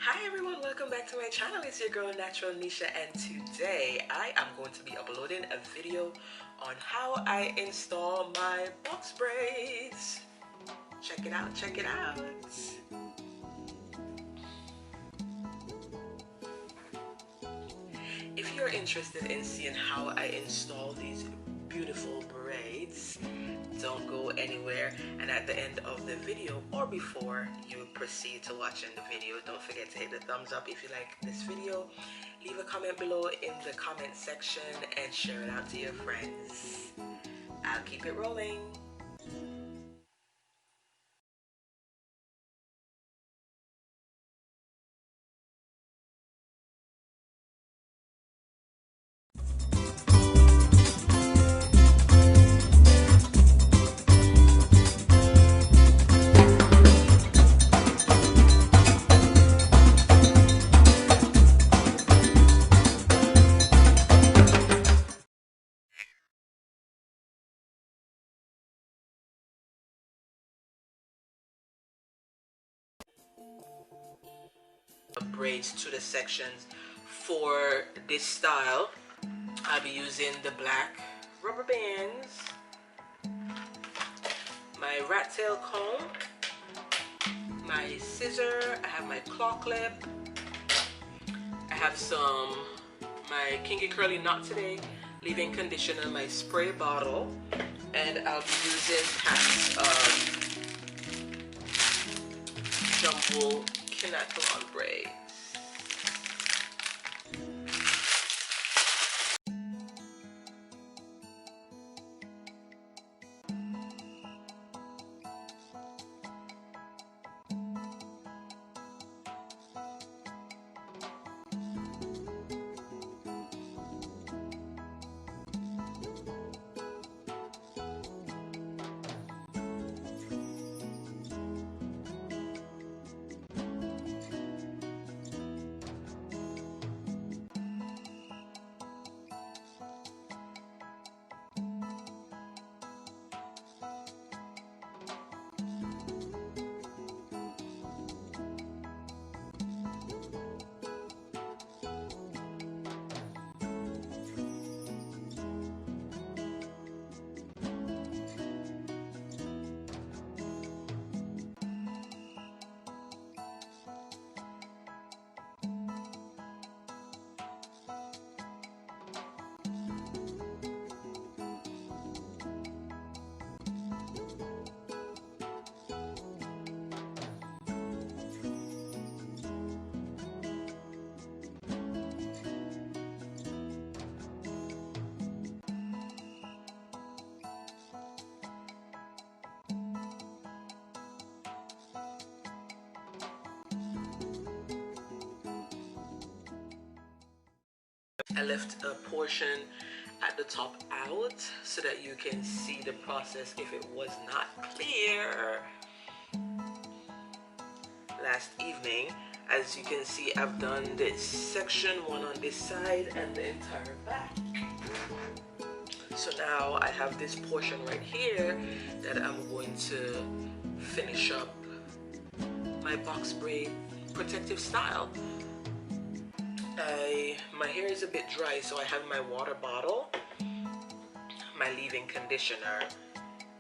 Hi everyone, welcome back to my channel. It's your girl Natturalnesha, and today I am going to be uploading a video on how I install my box braids. Check it out, check it out. If you're interested in seeing how I install these beautiful braids, don't go anywhere, and at the end of the video or before you proceed to watching the video, don't forget to hit the thumbs up if you like this video. Leave a comment below in the comment section and share it out to your friends. I'll keep it rolling. Braids to the sections. For this style, I'll be using the black rubber bands, my rat tail comb, my scissor, I have my claw clip, I have my kinky curly knot today, leave-in conditioner, my spray bottle, and I'll be using packs of jumbo Natturalnesha braids. I left a portion at the top out so that you can see the process if it was not clear. Last evening, as you can see, I've done this section, one on this side and the entire back. So now I have this portion right here that I'm going to finish up my box braid protective style. My hair is a bit dry, so I have my water bottle, my leave-in conditioner,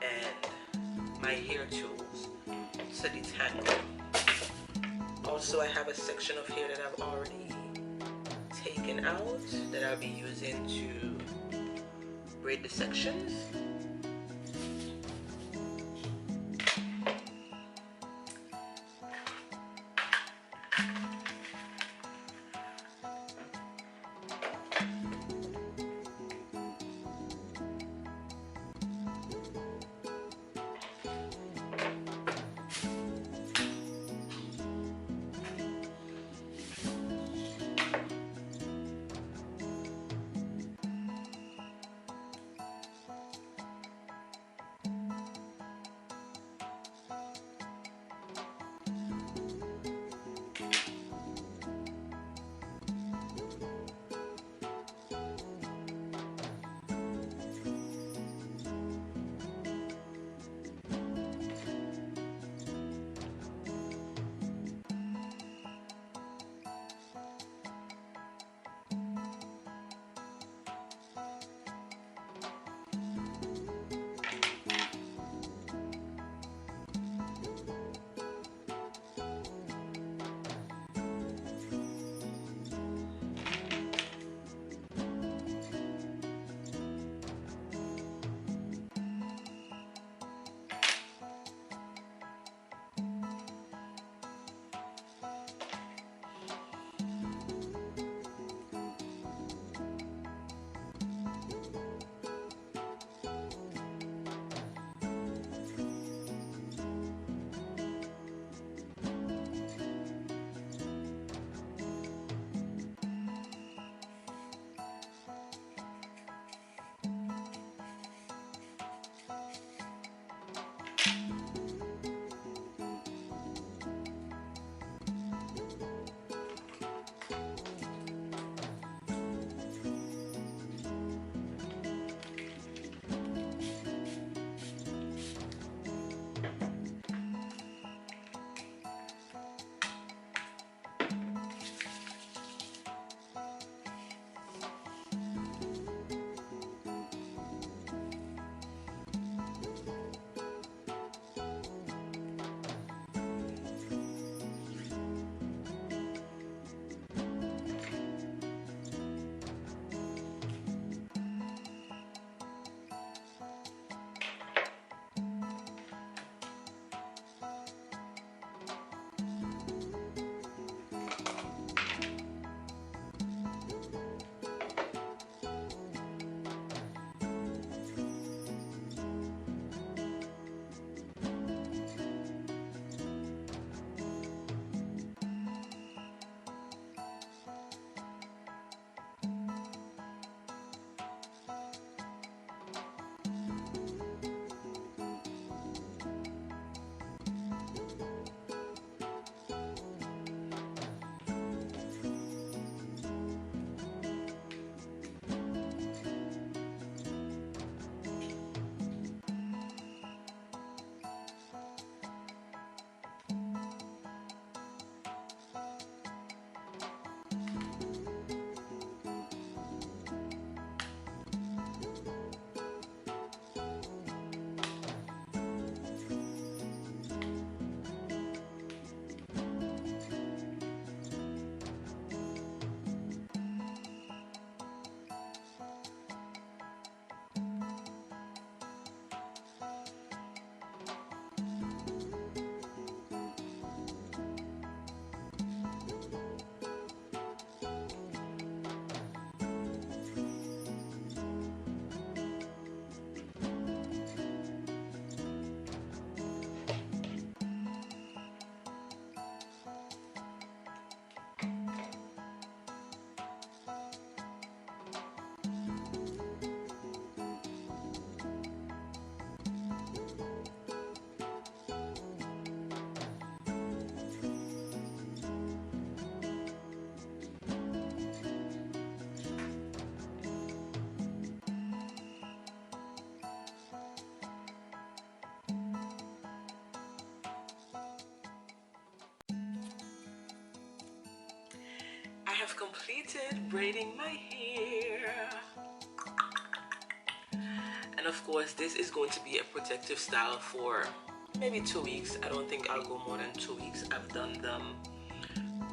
and my hair tools to detangle. Also, I have a section of hair that I've already taken out that I'll be using to braid the sections. have completed braiding my hair. And of course, this is going to be a protective style for maybe 2 weeks. I don't think I'll go more than 2 weeks. I've done them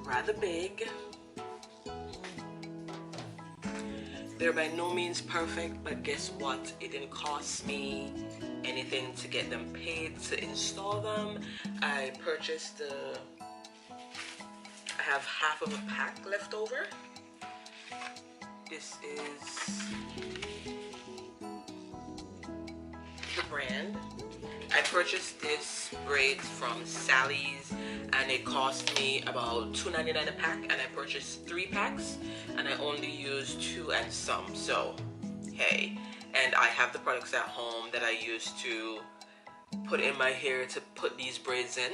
rather big. They're by no means perfect, but guess what? It didn't cost me anything to get them paid to install them. I purchased I have half of a pack left over. This is the brand. I purchased this braid from Sally's and it cost me about $2.99 a pack, and I purchased 3 packs and I only used 2 and some, so hey. And I have the products at home that I use to put in my hair to put these braids in,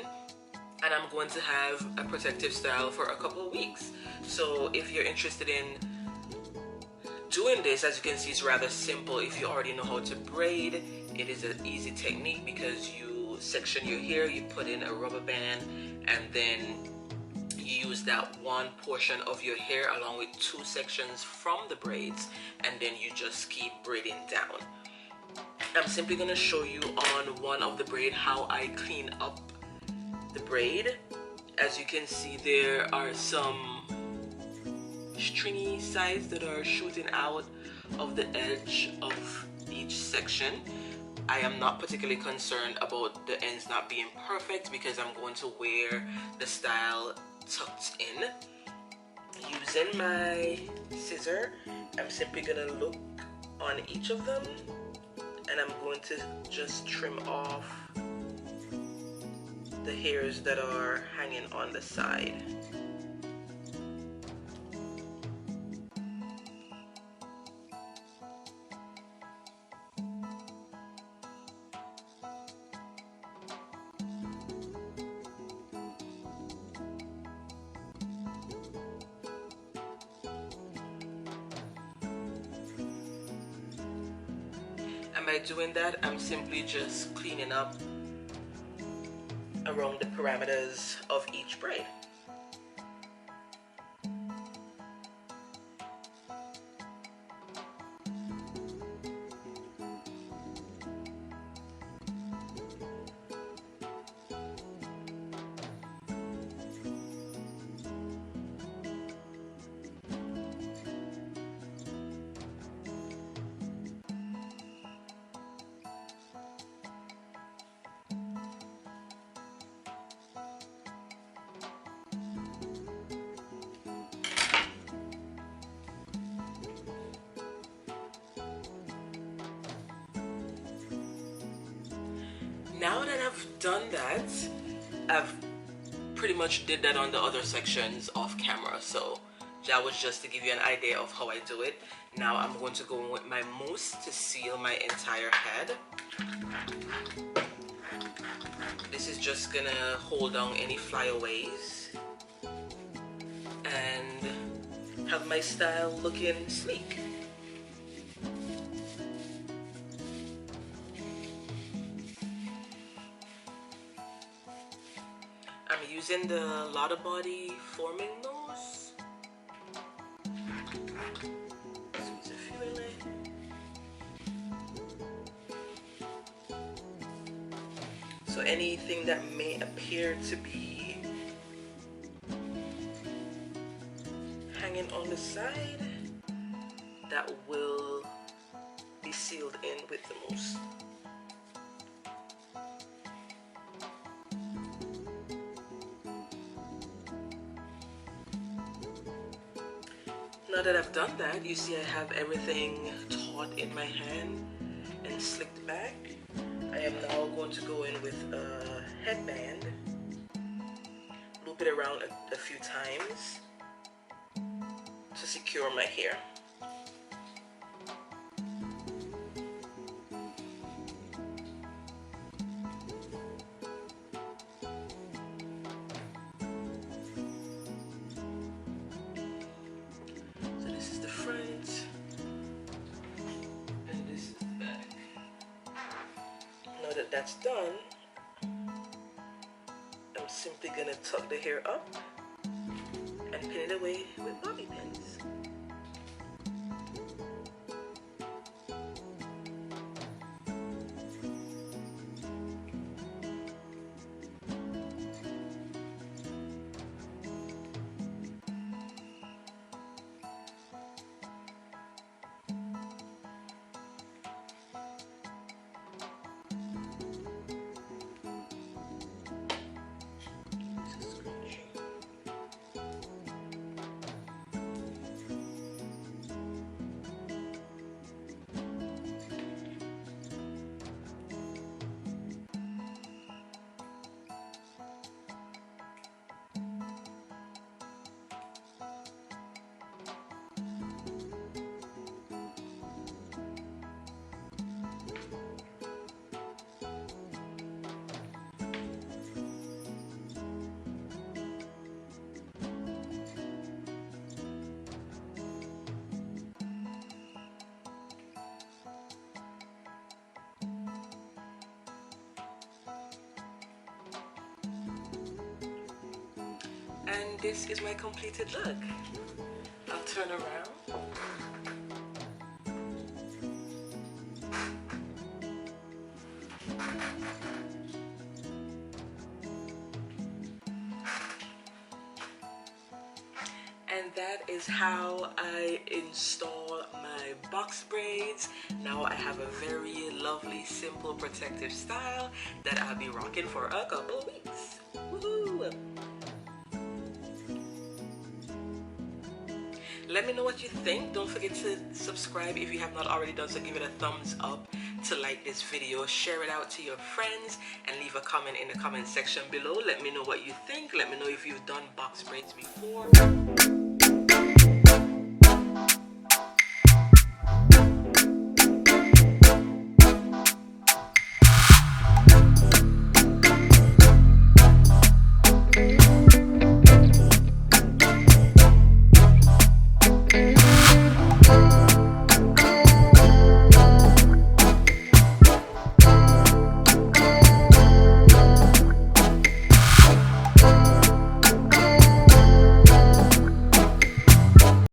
and I'm going to have a protective style for a couple of weeks. So if you're interested in doing this, as you can see, it's rather simple. If you already know how to braid, it is an easy technique because you section your hair, you put in a rubber band, and then you use that one portion of your hair along with 2 sections from the braids, and then you just keep braiding down. I'm simply going to show you on one of the braid how I clean up the braid. As you can see, there are some stringy sides that are shooting out of the edge of each section. I am not particularly concerned about the ends not being perfect because I'm going to wear the style tucked in. Using my scissor, I'm simply going to look on each of them, and I'm going to just trim off the hairs that are hanging on the side. And by doing that, I'm simply just cleaning up around the parameters of each braid. Now that I've done that, I've pretty much did that on the other sections off camera, so that was just to give you an idea of how I do it. Now I'm going to go in with my mousse to seal my entire head. This is just gonna hold down any flyaways and have my style looking sleek. I'm using the Lotta Body forming nose. Squeeze a few in it. So anything that may appear to be hanging on the side, that will be sealed in with the mousse. Now that I've done that, you see I have everything taut in my hand and slicked back. I am now going to go in with a headband, loop it around a few times to secure my hair. Now that that's done, I'm simply gonna tuck the hair up and and pin it away with bobby pins. And this is my completed look. I'll turn around. And that is how I install my box braids. Now I have a very lovely, simple, protective style that I'll be rocking for a couple of weeks. Woohoo! Let me know what you think. Don't forget to subscribe if you have not already done so. Give it a thumbs up to like this video. Share it out to your friends and leave a comment in the comment section below. Let me know what you think. Let me know if you've done box braids before.